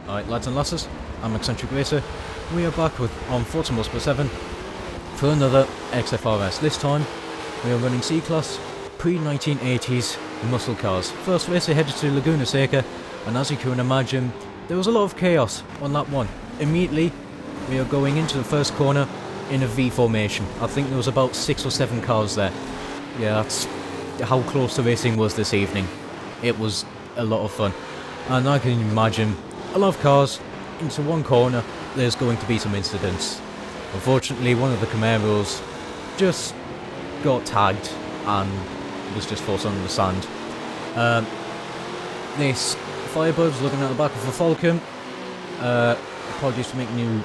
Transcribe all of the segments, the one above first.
Alright lads and lasses, I'm Xcentric Racer. We are back on Forza Motorsport 7 for another XFRS. This time we are running C-Class pre-1980s muscle cars. First race I headed to Laguna Seca, and as you can imagine there was a lot of chaos on that one. Immediately we are going into the first corner in a V formation. I think there was about 6 or 7 cars there. Yeah, that's how close the racing was this evening. It was a lot of fun, and I can imagine a lot of cars into one corner, there's going to be some incidents. Unfortunately, one of the Camaros just got tagged and was just forced under the sand. This Firebird was looking at the back of the Falcon. Apologies for making you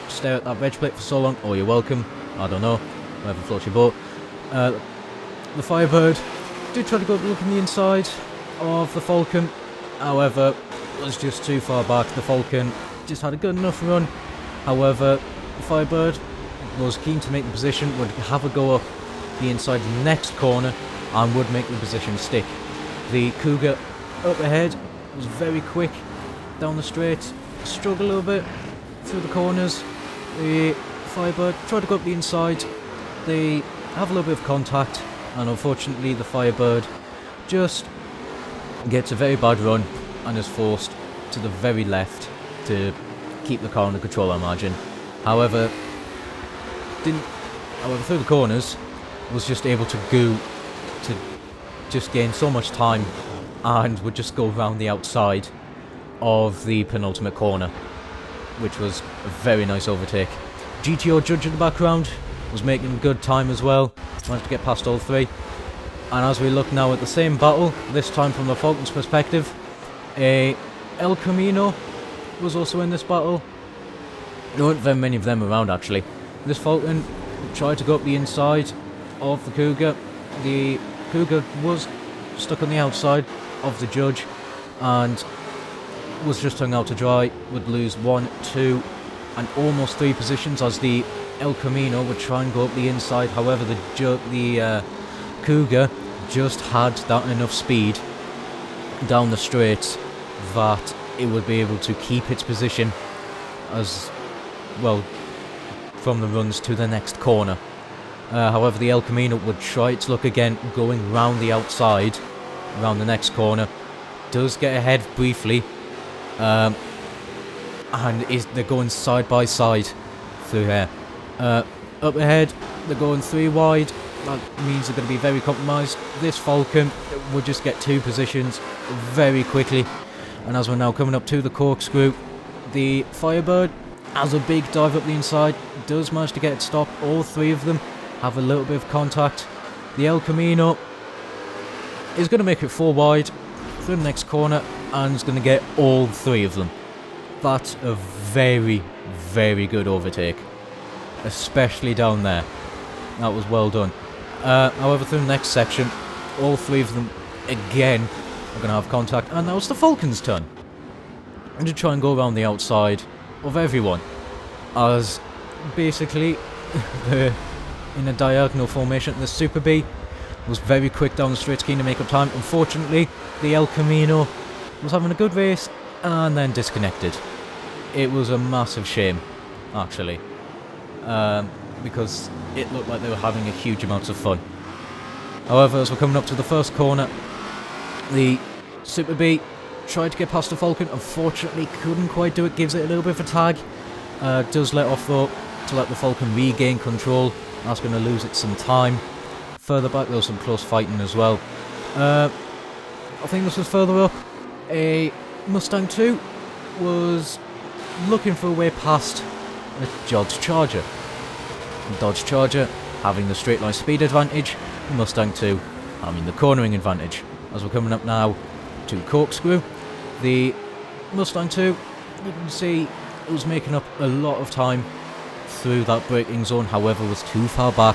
stare at that veg plate for so long. Oh, you're welcome. I don't know. Whatever floats your boat. The Firebird did try to go look in the inside of the Falcon. However, was just too far back. The Falcon just had a good enough run. However, the Firebird was keen to make the position, would have a go up the inside of the next corner and would make the position stick. The Cougar up ahead was very quick down the straight, struggled a little bit through the corners. The Firebird tried to go up the inside. They have a little bit of contact, and unfortunately the Firebird just gets a very bad run and is forced to the very left to keep the car under control, I imagine. However, through the corners, was just able to go to just gain so much time and would just go around the outside of the penultimate corner, which was a very nice overtake. GTO judge in the background was making good time as well, managed to get past all three. And as we look now at the same battle, this time from the Falcon's perspective, a El Camino was also in this battle. There weren't very many of them around actually. This Falcon tried to go up the inside of the Cougar. The Cougar was stuck on the outside of the judge and was just hung out to dry. Would lose 1, 2 and almost 3 positions as the El Camino would try and go up the inside. However, the Cougar just had that enough speed down the straight that it would be able to keep its position as well from the runs to the next corner. However, the El Camino would try its luck again going round the outside, around the next corner. Does get ahead briefly, and they're going side by side through here. Up ahead, they're going 3 wide. That means they're going to be very compromised. This Falcon would just get 2 positions very quickly. And as we're now coming up to the corkscrew, the Firebird has a big dive up the inside, does manage to get it stopped. All 3 of them have a little bit of contact. The El Camino is going to make it 4 wide through the next corner and is going to get all 3 of them. That's a very, very good overtake, especially down there. That was well done. However, through the next section, all 3 of them again are going to have contact, and now it's the Falcon's turn. And to try and go around the outside of everyone, as basically in a diagonal formation. The Super B was very quick down the straight, keen to make up time. Unfortunately, the El Camino was having a good race and then disconnected. It was a massive shame, actually, because it looked like they were having a huge amount of fun. However, as we're coming up to the first corner, the Super B tried to get past the Falcon, unfortunately couldn't quite do it, gives it a little bit of a tag. Does let off though to let the Falcon regain control. That's going to lose it some time. Further back there was some close fighting as well. I think this was further up. A Mustang 2 was looking for a way past a Dodge Charger. Dodge Charger having the straight line speed advantage, Mustang 2 having the cornering advantage. As we're coming up now to corkscrew, the Mustang 2, you can see it was making up a lot of time through that braking zone, however was too far back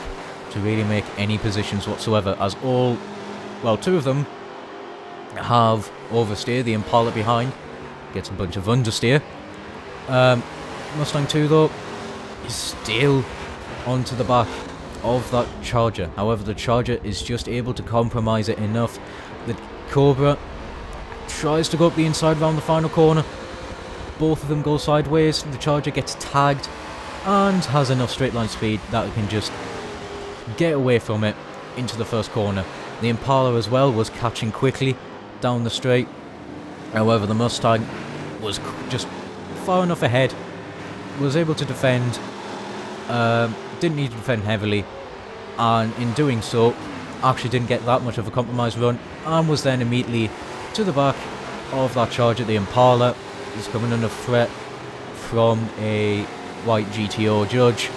to really make any positions whatsoever, as 2 of them have oversteer. The Impala behind gets a bunch of understeer. Mustang 2 though is still onto the back of that Charger. However, the Charger is just able to compromise it enough. The Cobra tries to go up the inside round the final corner, both of them go sideways, the Charger gets tagged and has enough straight line speed that it can just get away from it into the first corner. The Impala as well was catching quickly down the straight. However, the Mustang was just far enough ahead, was able to defend, didn't need to defend heavily, and in doing so actually didn't get that much of a compromised run, and was then immediately to the back of that Charger. The Impala is coming under threat from a white GTO Judge.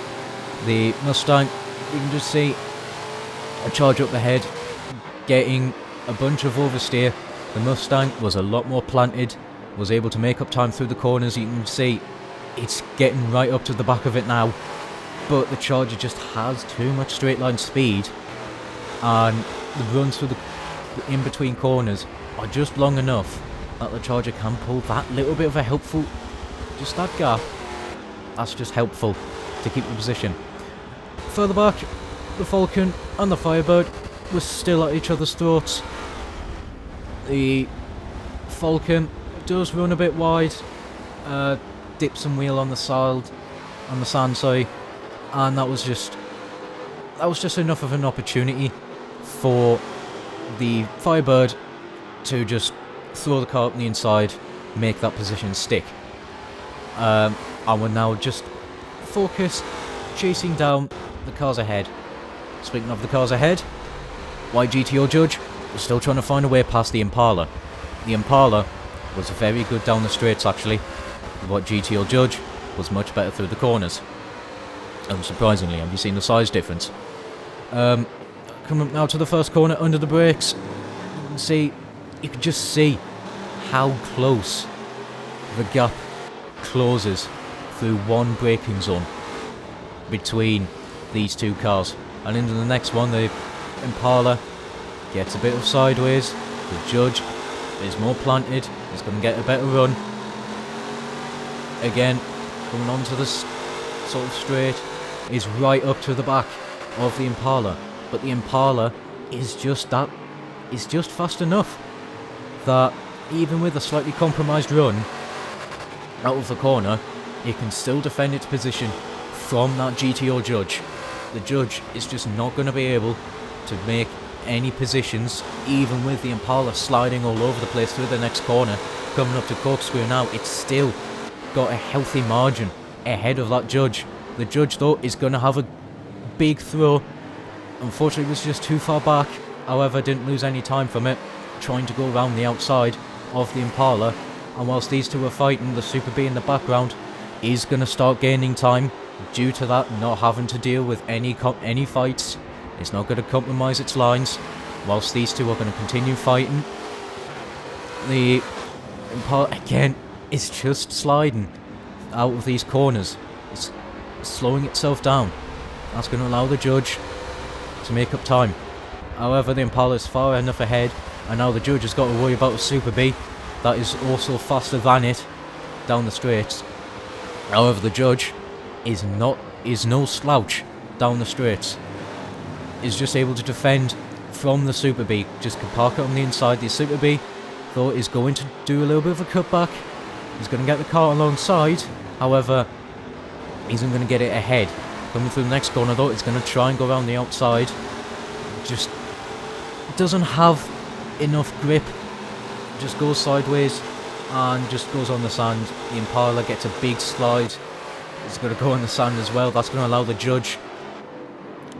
The Mustang, you can just see a Charger up ahead getting a bunch of oversteer. The Mustang was a lot more planted, was able to make up time through the corners. You can see it's getting right up to the back of it now, but the Charger just has too much straight line speed, and the runs through the in between corners are just long enough that the Charger can pull that little bit of a helpful, just that gap, that's just helpful to keep the position. Further back, the Falcon and the Firebird were still at each other's throats. The Falcon does run a bit wide, dips some wheel on the sand, sorry, and that was just enough of an opportunity for the Firebird to just throw the car up on the inside, make that position stick. And we're now just focused, chasing down the cars ahead. Speaking of the cars ahead, white GTO Judge was still trying to find a way past the Impala. The Impala was very good down the straights actually. The white GTO Judge was much better through the corners. Unsurprisingly, have you seen the size difference? Coming up now to the first corner under the brakes, you can just see how close the gap closes through one braking zone between these two cars. And into the next one, the Impala gets a bit of sideways, the Judge is more planted, he's going to get a better run. Again, coming onto this sort of straight, is right up to the back of the Impala, but the Impala is just fast enough that even with a slightly compromised run out of the corner, it can still defend its position from that GTO Judge. The Judge is just not going to be able to make any positions, even with the Impala sliding all over the place through the next corner. Coming up to corkscrew now, it's still got a healthy margin ahead of that Judge. The Judge though is going to have a big throw. Unfortunately, it was just too far back. However, didn't lose any time from it, trying to go around the outside of the Impala. And whilst these two are fighting, the Super B in the background is going to start gaining time. Due to that, not having to deal with any fights, it's not going to compromise its lines. Whilst these two are going to continue fighting, the Impala again is just sliding out of these corners. It's slowing itself down. That's going to allow the Judge to make up time. However, the Impala is far enough ahead, and now the Judge has got to worry about a Super B that is also faster than it down the straights. However, the Judge is no slouch down the straights. Is just able to defend from the Super B. Just can park it on the inside. The Super B, though, is going to do a little bit of a cutback. He's going to get the car alongside. However, he isn't going to get it ahead. Coming through the next corner, though, it's going to try and go around the outside. Just doesn't have enough grip. Just goes sideways and just goes on the sand. The Impala gets a big slide. It's going to go on the sand as well. That's going to allow the Judge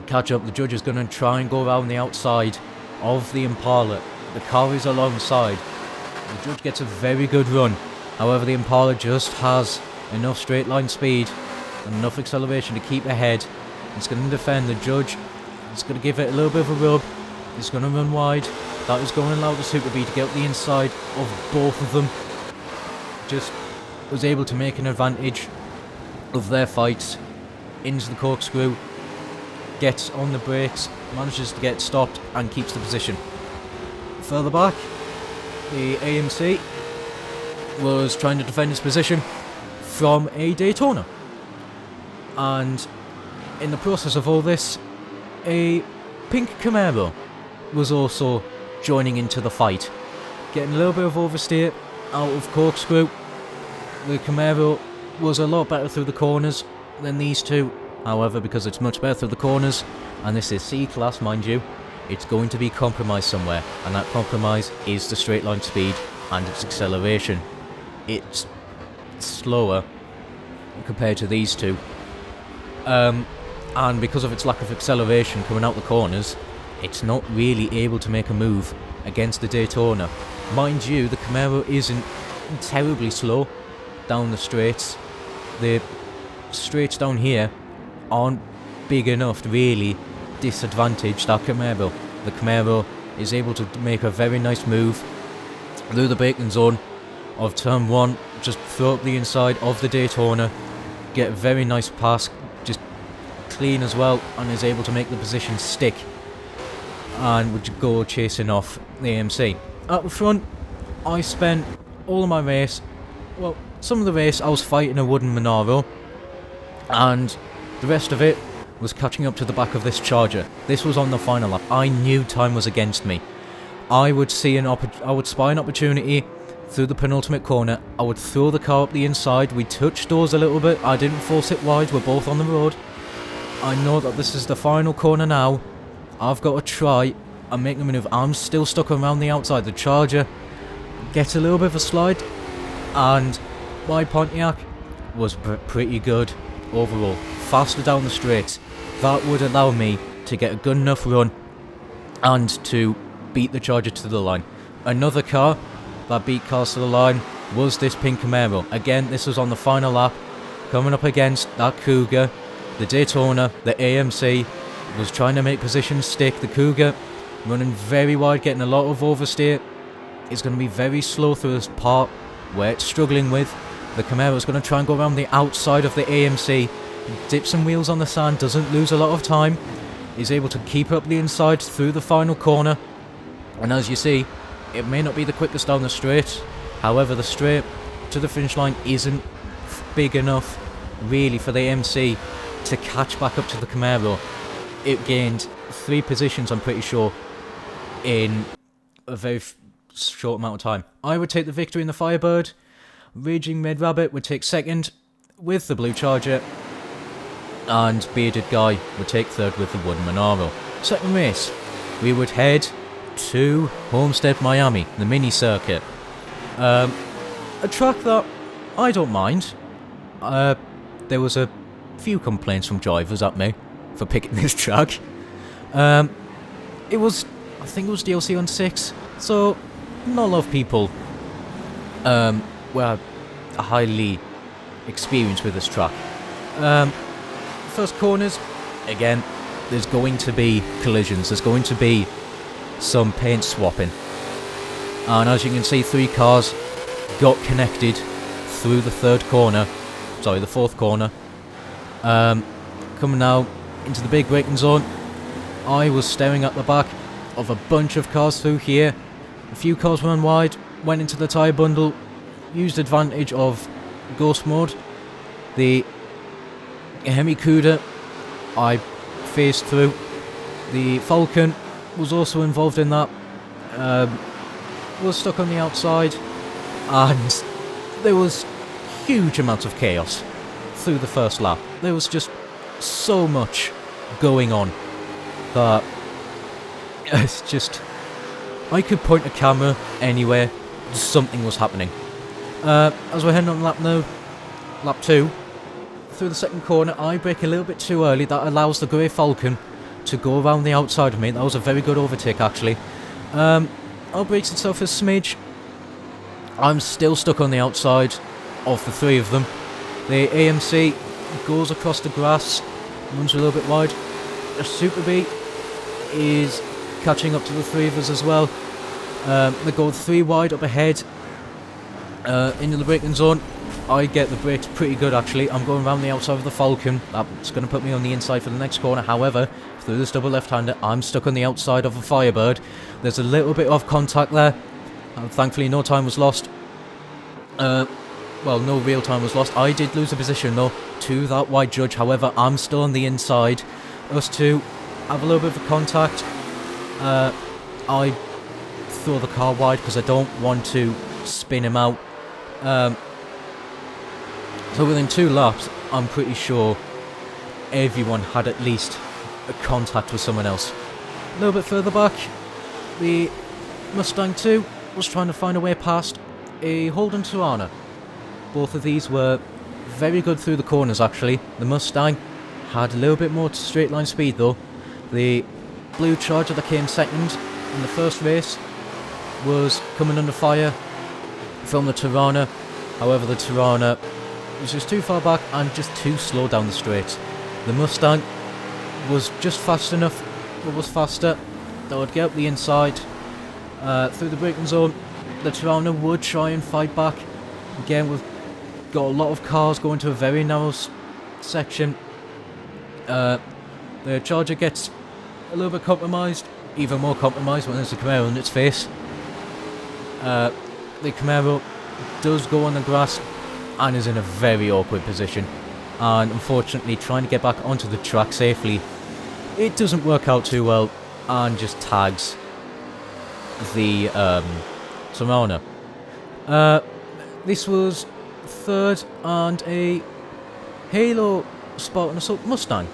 catch up. The Judge is going to try and go around the outside of the Impala. The car is alongside. The Judge gets a very good run. However, the Impala just has enough straight line speed and enough acceleration to keep ahead. It's going to defend the Judge. It's going to give it a little bit of a rub. It's going to run wide. That is going to allow the Super B to get up the inside of both of them. Just was able to make an advantage of their fights into the corkscrew, gets on the brakes, manages to get stopped and keeps the position. Further back, the AMC was trying to defend its position from a Daytona, and in the process of all this, a pink Camaro was also joining into the fight, getting a little bit of oversteer out of corkscrew. The Camaro was a lot better through the corners than these two. However, because it's much better through the corners, and this is C-Class, mind you, it's going to be compromised somewhere, and that compromise is the straight line speed and its acceleration. It's slower compared to these two, and because of its lack of acceleration coming out the corners, it's not really able to make a move against the Daytona. Mind you, the Camaro isn't terribly slow down the straights. The straights down here aren't big enough to really disadvantage that Camaro. The Camaro is able to make a very nice move through the braking zone of turn 1, just throw up the inside of the Daytona, get a very nice pass, just clean as well, and is able to make the position stick, and would go chasing off the AMC. At the front, I spent all of my race, well, some of the race I was fighting a wooden Monaro, and the rest of it was catching up to the back of this Charger. This was on the final lap. I knew time was against me. I would spy an opportunity through the penultimate corner. I would throw the car up the inside. We touched doors a little bit. I didn't force it wide. We're both on the road. I know that this is the final corner now. I've got to try and make the manoeuvre. I'm still stuck around the outside. The Charger gets a little bit of a slide, and my Pontiac was pretty good overall. Faster down the straights. That would allow me to get a good enough run and to beat the Charger to the line. Another car that beat cars to the line was this pink Camaro. Again, this was on the final lap, coming up against that Cougar. The Daytona, the AMC, was trying to make positions stick. The Cougar running very wide, getting a lot of oversteer. It's going to be very slow through this part where it's struggling with. The Camaro is going to try and go around the outside of the AMC, dip some wheels on the sand, doesn't lose a lot of time, is able to keep up the inside through the final corner. And as you see, it may not be the quickest down the straight. However, the straight to the finish line isn't big enough really for the AMC to catch back up to the Camaro. It gained 3 positions, I'm pretty sure, in a very short amount of time. I would take the victory in the Firebird. Raging Red Rabbit would take second with the Blue Charger, and Bearded Guy would take third with the Wooden Monaro. Second race, we would head to Homestead, Miami, the mini circuit. A track that I don't mind. There was a few complaints from drivers at me for picking this track. I think it was DLC on 6, so not a lot of people were highly experienced with this track. First corners, again, there's going to be collisions, there's going to be some paint swapping, and as you can see, 3 cars got connected through the fourth corner. Coming now into the big braking zone, I was staring at the back of a bunch of cars through here. A few cars ran wide, went into the tyre bundle, used advantage of ghost mode. The Hemi Cuda I phased through. The Falcon was also involved in that. Was stuck on the outside, and there was huge amounts of chaos through the first lap. There was just so much going on that it's just, I could point a camera anywhere, something was happening. As we're heading on lap 2, through the second corner, I brake a little bit too early. That allows the Grey Falcon to go around the outside of me. That was a very good overtake, actually. Outbrakes itself a smidge. I'm still stuck on the outside of the 3 of them. The AMC goes across the grass, runs a little bit wide. The Super B is catching up to the 3 of us as well. They go 3 wide up ahead into the braking zone. I get the brakes pretty good, actually. I'm going around the outside of the Falcon. That's going to put me on the inside for the next corner. However, through this double left-hander, I'm stuck on the outside of a Firebird. There's a little bit of contact there. Thankfully, no time was lost. Well, no real time was lost. I did lose a position, though, to that wide judge. However, I'm still on the inside. Us two have a little bit of contact. I throw the car wide because I don't want to spin him out. So within 2 laps, I'm pretty sure everyone had at least a contact with someone else. A little bit further back, the Mustang 2 was trying to find a way past a Holden Tirana. Both of these were very good through the corners actually. The Mustang had a little bit more straight line speed though. The blue Charger that came second in the first race was coming under fire from the Tirana. However, the Tirana was just too far back and just too slow down the straight. The Mustang was just fast enough, but was faster. That would get up the inside through the braking zone. The Tirana would try and fight back. Again, we've got a lot of cars going to a very narrow section. The Charger gets a little bit compromised, even more compromised when there's a Camaro in its face. The Camaro does go on the grass and is in a very awkward position, and unfortunately trying to get back onto the track safely, it doesn't work out too well and just tags the Tirana. This was third, and a Halo Spartan Assault Mustang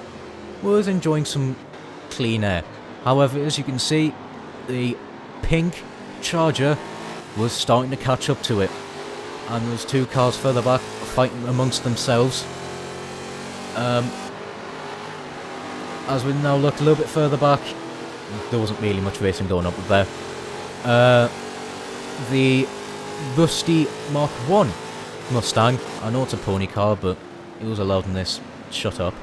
was enjoying some clean air. However, as you can see, the pink Charger was starting to catch up to it, and there's 2 cars further back fighting amongst themselves. As we now look a little bit further back, there wasn't really much racing going up there. The rusty Mark 1 Mustang, I know it's a pony car, but it was allowed in this. Shut up.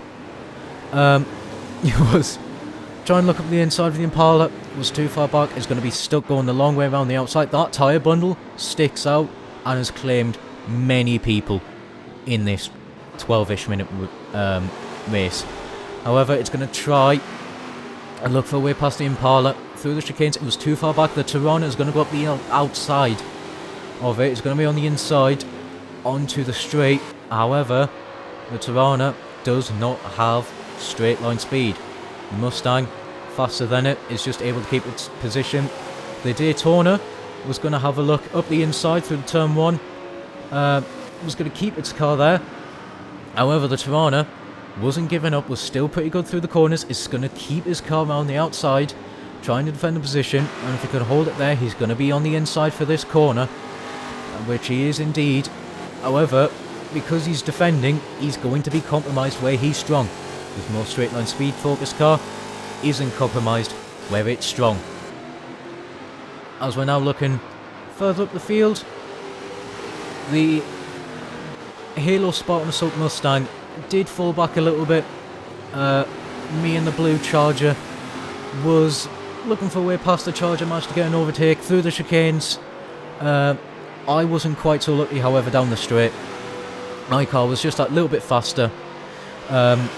It was trying to look up the inside of the Impala. It was too far back. It's going to be stuck going the long way around the outside. That tyre bundle sticks out and has claimed many people in this 12-ish minute race. However, it's going to try and look for a way past the Impala through the chicanes. It was too far back. The Tirana is going to go up the outside of it. It's going to be on the inside onto the straight. However, the Tirana does not have straight line speed. The Mustang, faster than it, is just able to keep its position. The Daytona was going to have a look up the inside through the turn 1. Was going to keep its car there. However, the Tirana wasn't giving up, was still pretty good through the corners. It's going to keep his car around the outside, trying to defend the position, and if he can hold it there, he's going to be on the inside for this corner, which he is indeed. However, because he's defending, he's going to be compromised where he's strong. His more straight line speed focused car isn't compromised where it's strong. As we're now looking further up the field, the Halo Spartan Assault Mustang did fall back a little bit. Me and the blue Charger was looking for a way past the Charger, managed to get an overtake through the chicanes. I wasn't quite so lucky, however, down the straight. My car was just that little bit faster, and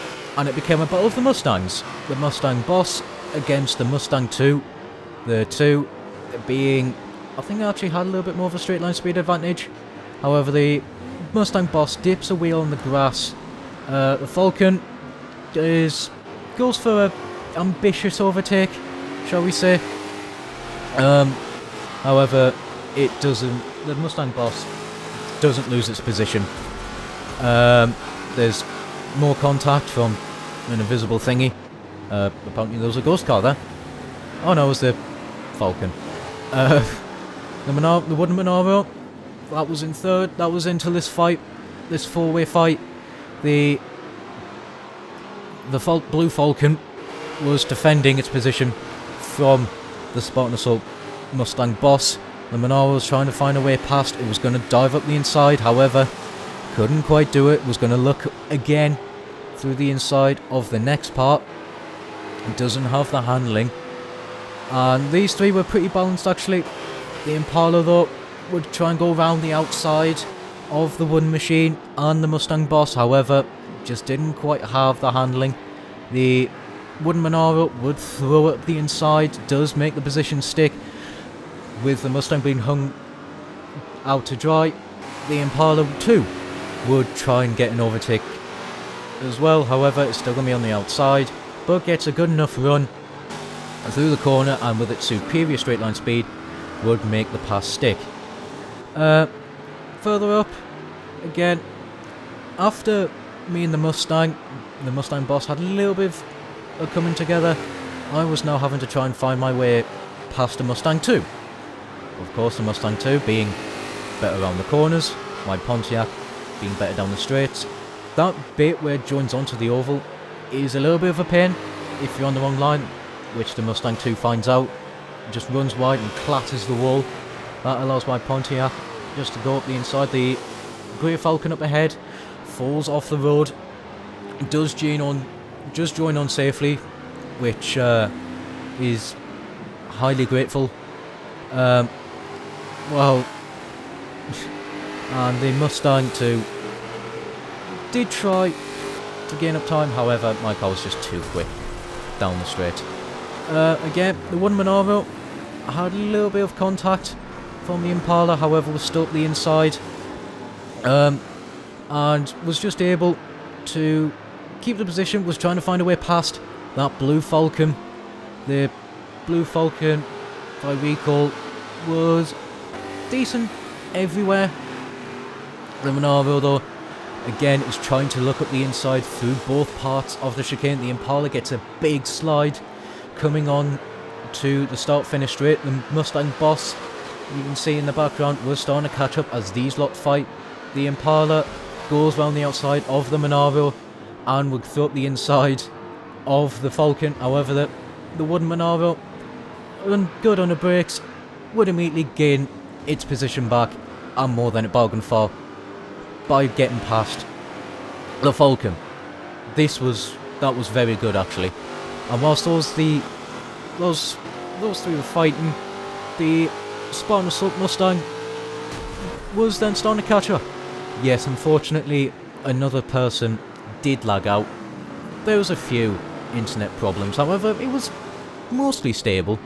it became a battle of the Mustangs. The Mustang Boss against the Mustang 2. The 2 being, I think, actually had a little bit more of a straight line speed advantage. However, the Mustang Boss dips a wheel on the grass. The Falcon goes for an ambitious overtake, shall we say. However, it doesn't. The Mustang Boss doesn't lose its position. There's more contact from an invisible thingy. Apparently there was a ghost car there. Oh no, it was the Falcon. The wooden Monaro, that was in third. That was into this fight, this four-way fight. The blue Falcon was defending its position from the Spartan Assault Mustang Boss. The Monaro was trying to find a way past. It was going to dive up the inside, however, couldn't quite do it. Was going to look again through the inside of the next part. It doesn't have the handling. And these three were pretty balanced actually. The Impala though would try and go around the outside of the wooden machine and the Mustang Boss, however, just didn't quite have the handling. The wooden Monaro would throw it up the inside, does make the position stick. With the Mustang being hung out to dry, the Impala too would try and get an overtake as well. However, it's still going to be on the outside, but gets a good enough run through the corner, and with its superior straight line speed would make the pass stick. Further up, again, after me and the Mustang boss had a little bit of coming together, I was now having to try and find my way past the Mustang 2. Of course, the Mustang 2 being better around the corners, my Pontiac being better down the straights. That bit where it joins onto the oval is a little bit of a pain if you're on the wrong line, which the Mustang 2 finds out. It just runs wide and clatters the wall. That allows my Pontiac just to go up the inside. The Grey Falcon up ahead falls off the road, does join on safely, which is highly grateful. Well, and the Mustang 2 did try to gain up time, however my car was just too quick down the straight. Again, the one Monaro had a little bit of contact from the Impala, however was still up the inside, and was just able to keep the position, was trying to find a way past that Blue Falcon. The Blue Falcon, if I recall, was decent everywhere. The Monaro, though, again, is trying to look up the inside through both parts of the chicane. The Impala gets a big slide coming on to the start-finish straight. The Mustang boss, you can see in the background, was starting to catch up as these lot fight. The Impala goes round the outside of the Monaro and would throw up the inside of the Falcon. However, the wooden Monaro, good on the brakes, would immediately gain its position back, and more than it bargained for, by getting past the Falcon. That was very good, actually. And whilst those three were fighting, the Spartan Assault Mustang was then starting to catch up. Yes, unfortunately, another person did lag out. There was a few internet problems, however, it was mostly stable.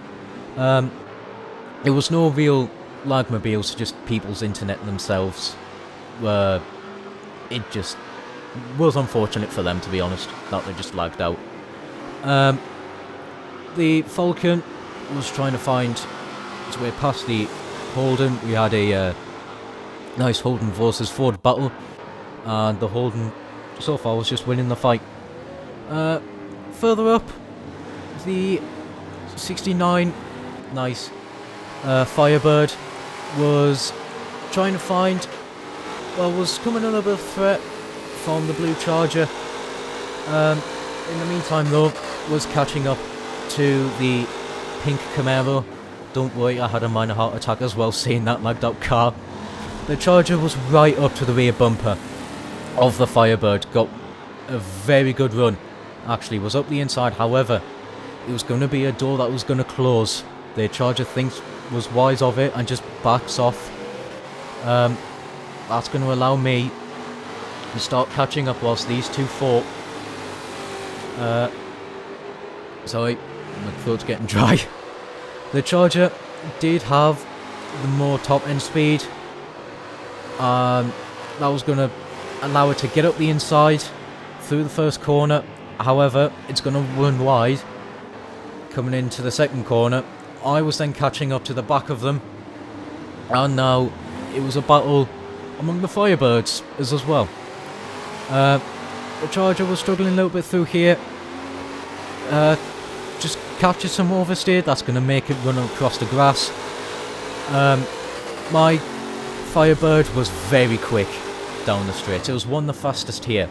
There was no real lagmobiles, just people's internet themselves. It just was unfortunate for them, to be honest, that they just lagged out. The Falcon was trying to find its way past the Holden. We had a nice Holden versus Ford battle, and the Holden so far was just winning the fight. Further up, the 69 nice Firebird was trying to find, was coming under a bit of threat from the Blue Charger. In the meantime, though, was catching up to the pink Camaro. Don't worry, I had a minor heart attack as well seeing that lagged out car. The Charger was right up to the rear bumper of the Firebird, got a very good run, actually was up the inside. However, it was going to be a door that was going to close. The Charger was wise of it and just backs off. That's going to allow me to start catching up whilst these two fought. Sorry, my throat's getting dry. The Charger did have the more top end speed. That was going to allow it to get up the inside through the first corner. However, it's going to run wide coming into the second corner. I was then catching up to the back of them, and now it was a battle among the Firebirds as well. The Charger was struggling a little bit through here. Just captured some oversteer. That's going to make it run across the grass. My Firebird was very quick down the straight. It was one of the fastest here.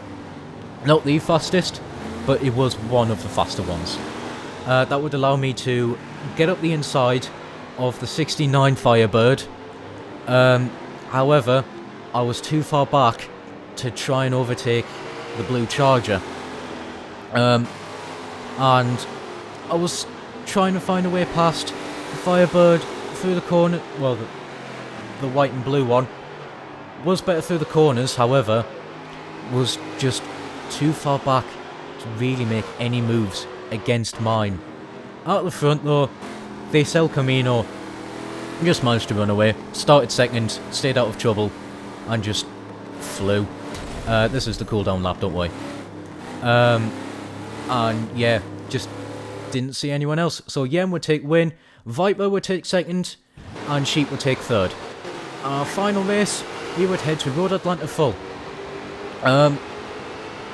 Not the fastest, but it was one of the faster ones. That would allow me to get up the inside of the 69 Firebird. However, I was too far back to try and overtake the Blue Charger. And I was trying to find a way past the Firebird through the corner. Well, the white and blue one was better through the corners, however, was just too far back to really make any moves against mine. Out the front, though, the El Camino just managed to run away, started second, stayed out of trouble, and just flew. This is the cooldown lap, don't worry. And yeah, just didn't see anyone else. So Yen would take win, Viper would take second, and Sheep would take third. Our final race, we would head to Road Atlanta Full. And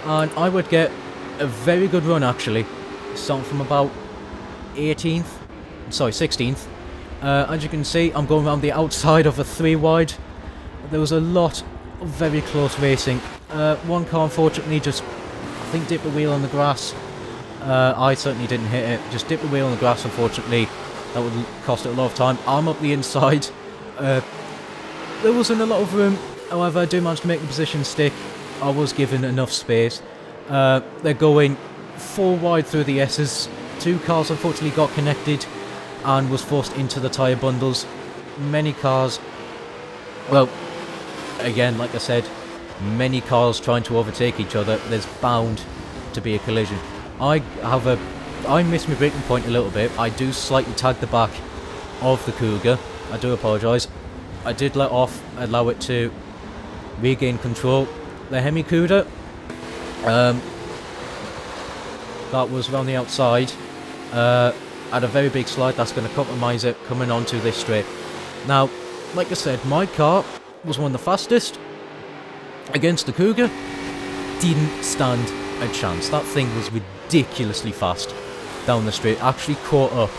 I would get a very good run actually, starting from about 16th. As you can see, I'm going around the outside of a 3 wide. There was a lot of very close racing. One car unfortunately just, I think, dipped the wheel on the grass. I certainly didn't hit it, just dipped the wheel on the grass unfortunately. That would cost it a lot of time. I'm up the inside. There wasn't a lot of room, however I do manage to make the position stick. I was given enough space. They're going 4 wide through the S's. 2 cars unfortunately got connected and was forced into the tyre bundles. Many cars, well, again, like I said, many cars trying to overtake each other. There's bound to be a collision. I missed my braking point a little bit. I do slightly tag the back of the Cougar. I do apologise. I did let off, allow it to regain control. The Hemi Cougar, that was around the outside, had a very big slide. That's going to compromise it coming onto this straight. Now, like I said, my car was one of the fastest against the Cougar. Didn't stand a chance. That thing was ridiculously fast down the straight. Actually caught up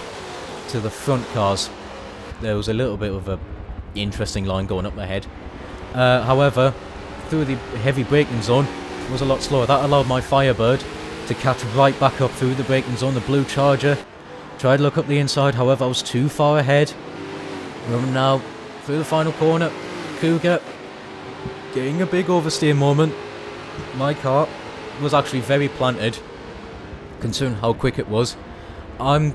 to the front cars. There was a little bit of a interesting line going up ahead. However, through the heavy braking zone, it was a lot slower. That allowed my Firebird to catch right back up through the braking zone. The blue Charger tried to look up the inside, however I was too far ahead. We're now through the final corner. Cougar getting a big oversteer moment. My car was actually very planted, considering how quick it was. I'm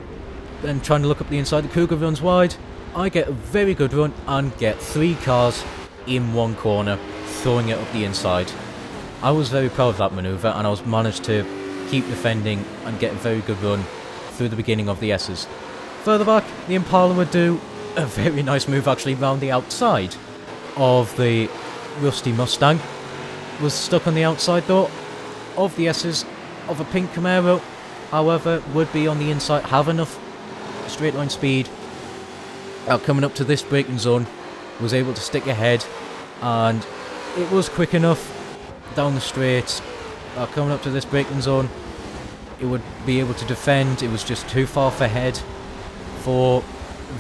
then trying to look up the inside. The Cougar runs wide. I get a very good run and get 3 cars in 1 corner, throwing it up the inside. I was very proud of that manoeuvre, and I was managed to keep defending and get a very good run through the beginning of the S's. Further back, the Impala would do a very nice move actually round the outside of the rusty Mustang. Was stuck on the outside though of the S's of a pink Camaro, however would be on the inside, have enough straight line speed. Coming up to this braking zone, was able to stick ahead, and it was quick enough down the straight. Coming up to this braking zone, it would be able to defend. It was just too far ahead for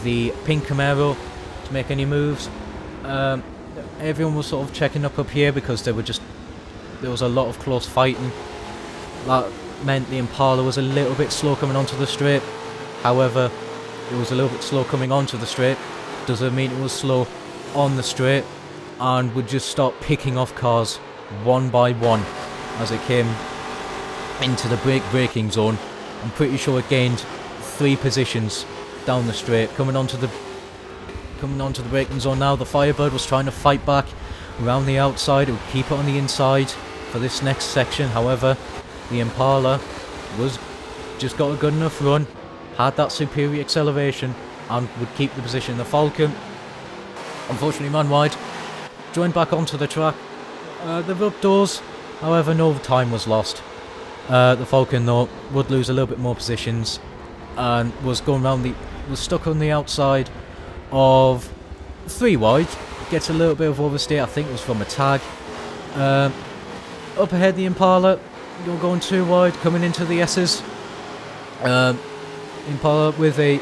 the pink Camaro to make any moves. Everyone was sort of checking up here because there was a lot of close fighting. That meant the Impala was a little bit slow coming onto the straight. However, it was a little bit slow coming onto the straight. Doesn't mean it was slow on the straight, and would just start picking off cars one by one as it came into the braking zone. I'm pretty sure it gained 3 positions down the straight. Coming onto the braking zone now, the Firebird was trying to fight back around the outside. It would keep it on the inside for this next section. However, the Impala was just got a good enough run, had that superior acceleration, and would keep the position. The Falcon, unfortunately man wide, joined back onto the track. The rub doors, however, no time was lost. The Falcon though would lose a little bit more positions and was stuck on the outside of 3 wide. Gets a little bit of oversteer, I think it was from a tag. Up ahead the Impala, you're going 2 wide, coming into the S's. Impala with a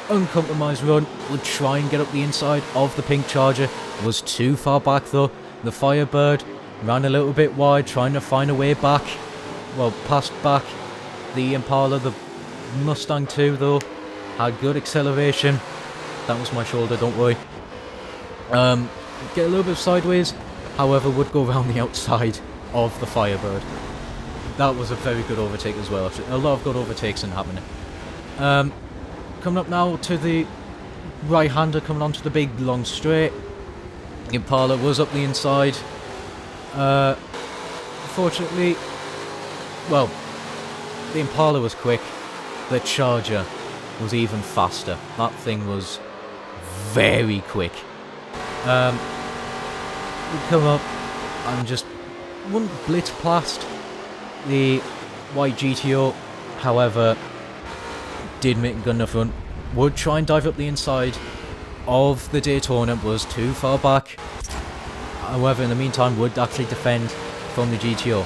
uncompromised run would try and get up the inside of the pink Charger. Was too far back though. The Firebird ran a little bit wide, trying to find a way back. Well, passed back the Impala. The Mustang 2 though had good acceleration. That was my shoulder, don't worry. Get a little bit sideways, however would go around the outside of the Firebird. That was a very good overtake as well. A lot of good overtakes in happening. Coming up now to the right-hander, coming onto the big long straight. Impala was up the inside. Fortunately, well, the Impala was quick. The Charger was even faster. That thing was very quick. We come up and just wouldn't blitz past the white GTO, however did make a good enough run. Would try and dive up the inside of the Daytona, was too far back. However, in the meantime would actually defend from the GTO.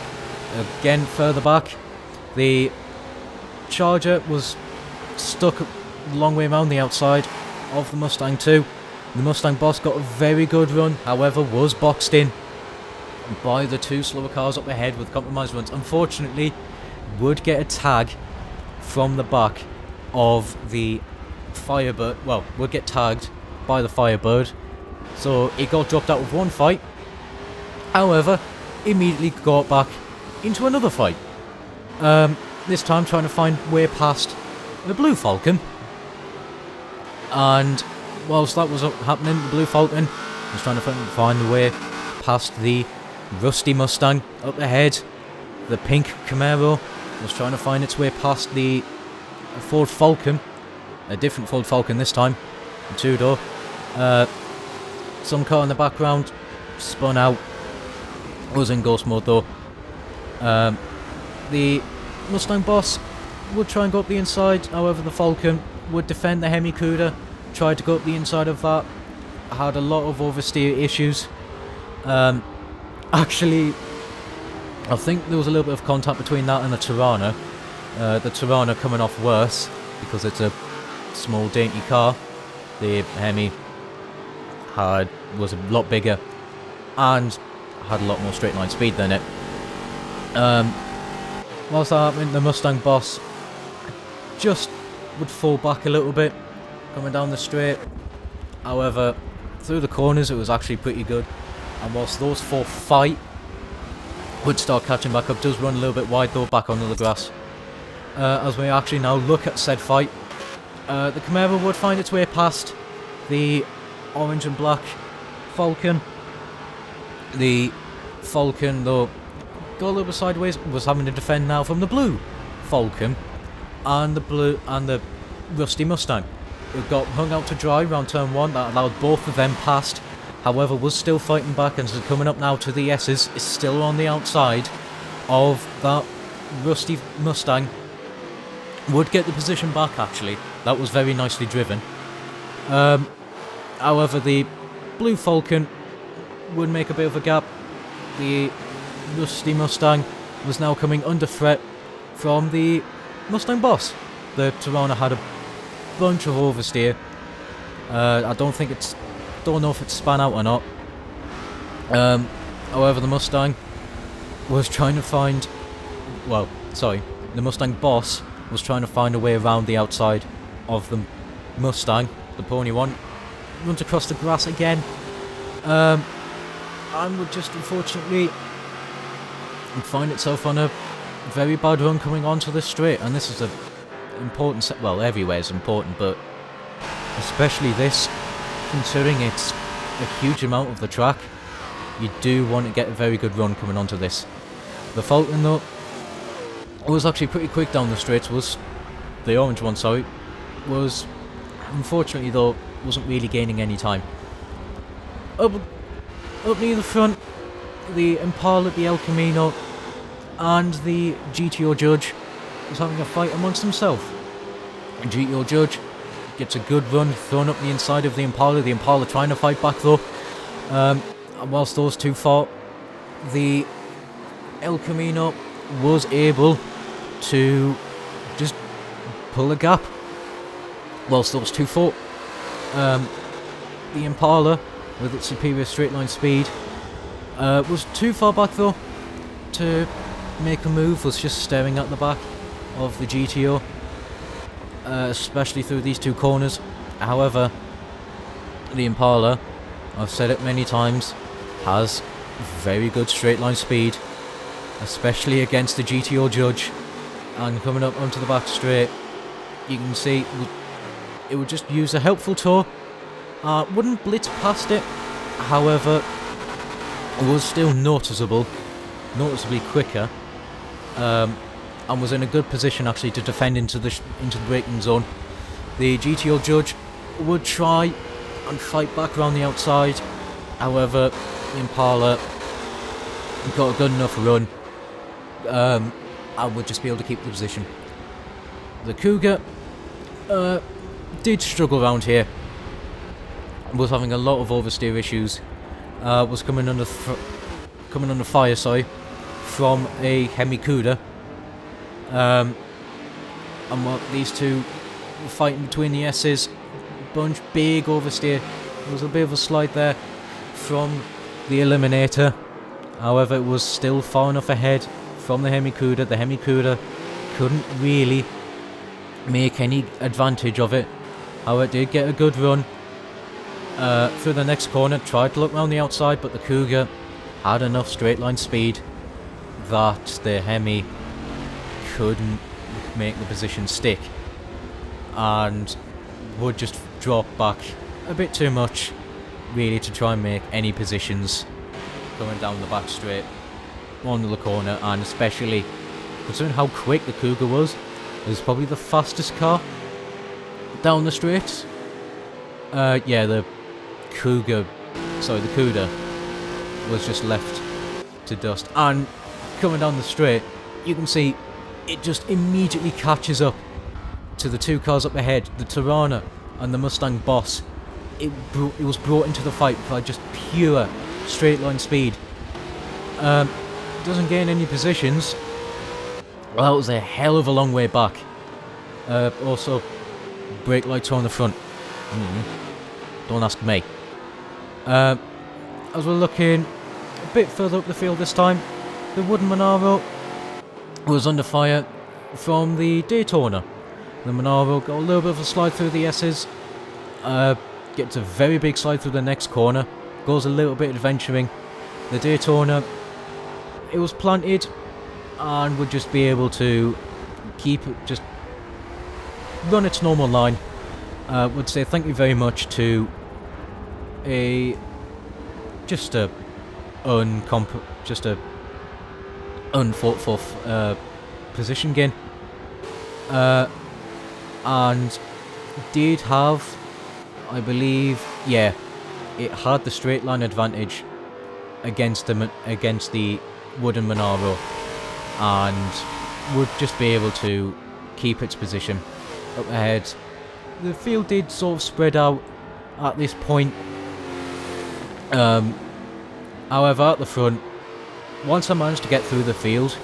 Again, further back, the Charger was stuck a long way around the outside of the Mustang 2. The Mustang Boss got a very good run, however was boxed in by the two slower cars up ahead with compromised runs. Unfortunately, would get a tag from the back of the Firebird, well, would get tagged by the Firebird, so it got dropped out of one fight, however, immediately got back into another fight. This time trying to find way past the Blue Falcon, and whilst that was happening, the Blue Falcon was trying to find the way past the Rusty Mustang up ahead. The pink Camaro was trying to find its way past the Ford Falcon, a different Ford Falcon this time, a two-door. Some car in the background spun out, was in ghost mode though. The Mustang Boss would try and go up the inside, however the Falcon would defend the Hemi Cuda, tried to go up the inside of that, had a lot of oversteer issues. Actually, I think there was a little bit of contact between that and the Tirana. The Tirana coming off worse because it's a small dainty car. The Hemi was a lot bigger and had a lot more straight line speed than it. Whilst that happened, the Mustang Boss just would fall back a little bit coming down the straight. However, through the corners it was actually pretty good, and whilst those four fight, would start catching back up. Does run a little bit wide though, back onto the grass. As we actually now look at said fight, the Camaro would find its way past the orange and black Falcon. The Falcon though got a little bit sideways, was having to defend now from the blue Falcon and the Rusty Mustang. It got hung out to dry around turn 1, that allowed both of them past, however was still fighting back, and so coming up now to the S's, is still on the outside of that Rusty Mustang. Would get the position back actually, that was very nicely driven. However the Blue Falcon would make a bit of a gap. The Rusty Mustang was now coming under threat from the Mustang Boss. The Tirana had a bunch of oversteer. I don't know if it span out or not. However, the Mustang was trying to find, the Mustang Boss was trying to find a way around the outside of the Mustang, the pony one, runs across the grass again, and would just unfortunately find itself on a very bad run coming onto the straight. And this is a important well, everywhere is important, but especially this, considering it's a huge amount of the track, you do want to get a very good run coming onto this. The Falcon though was actually pretty quick down the straights, was the orange one, sorry, was unfortunately though wasn't really gaining any time. Up near the front, the Impala, the El Camino and the GTO Judge was having a fight amongst themselves. GTO Judge gets a good run thrown up the inside of the Impala trying to fight back though, and whilst those two fought, the El Camino was able to just pull a gap whilst those two fought. The Impala, with its superior straight line speed, was too far back though to make a move, was just staring at the back of the GTO, especially through these two corners. However, the Impala, I've said it many times, has very good straight line speed, especially against the GTO Judge, and coming up onto the back straight, you can see it would just use a helpful toe, wouldn't blitz past it, however it was still noticeably quicker, and was in a good position actually to defend into the braking zone. The GTO Judge would try and fight back around the outside, however the Impala got a good enough run, and would just be able to keep the position. The Cougar did struggle around here, was having a lot of oversteer issues, was coming under fire, from a Hemi-Cuda. And what these two were fighting between the S's. Bunch big oversteer. There was a bit of a slide there from the Eliminator. However, it was still far enough ahead from the Hemi-Cuda. The Hemi-Cuda couldn't really make any advantage of it. However, it did get a good run through the next corner. Tried to look around the outside, but the Cougar had enough straight line speed that the Hemi couldn't make the position stick and would just drop back a bit too much really to try and make any positions going down the back straight onto the corner. And especially considering how quick the Cougar was, it was probably the fastest car down the straights. The Cuda was just left to dust. And coming down the straight, you can see it just immediately catches up to the two cars up ahead, the Tirana and the Mustang Boss. It was brought into the fight by just pure straight line speed. Doesn't gain any positions. Well, that was a hell of a long way back. Also, brake lights are on the front. Don't ask me. As we're looking a bit further up the field this time, the wooden Monaro was under fire from the Daytona. The Monaro got a little bit of a slide through the S's. Gets a very big slide through the next corner. Goes a little bit adventuring. The Daytona, it was planted and would just be able to keep it, just run its normal line. Would say thank you very much to a unfought for position gain, and did have, I believe, it had the straight line advantage against the wooden Monaro, and would just be able to keep its position up ahead. The field did sort of spread out at this point. However, at the front, once I managed to get through the field,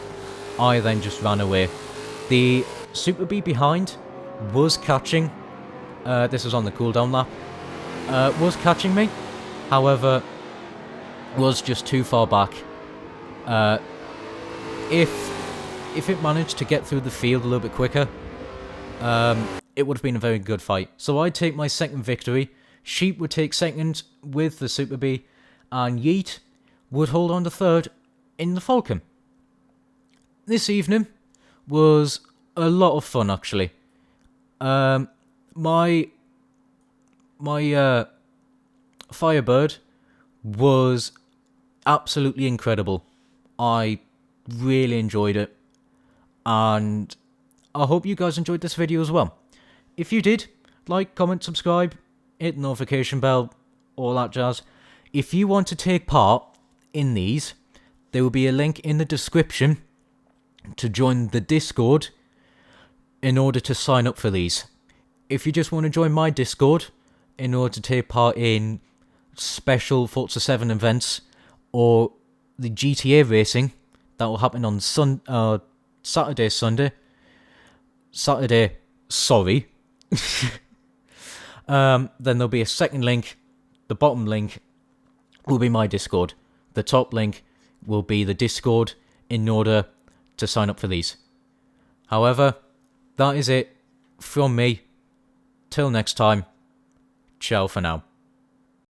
I then just ran away. The Super B behind was catching. This was on the cooldown lap. Was catching me. However, was just too far back. If it managed to get through the field a little bit quicker, it would have been a very good fight. So I'd take my second victory. Sheep would take second with the Super B, and Yeet would hold on to third in the Falcon. This evening was a lot of fun, actually. My Firebird was absolutely incredible. I really enjoyed it, and I hope you guys enjoyed this video as well. If you did, like, comment, subscribe, hit the notification bell, all that jazz. If you want to take part in these, there will be a link in the description to join the Discord in order to sign up for these. If you just want to join my Discord in order to take part in special Forza 7 events or the GTA racing that will happen on Saturday, sorry. Then there'll be a second link. The bottom link will be my Discord. The top link will be the Discord in order to sign up for these. However, that is it from me. Till next time, ciao for now.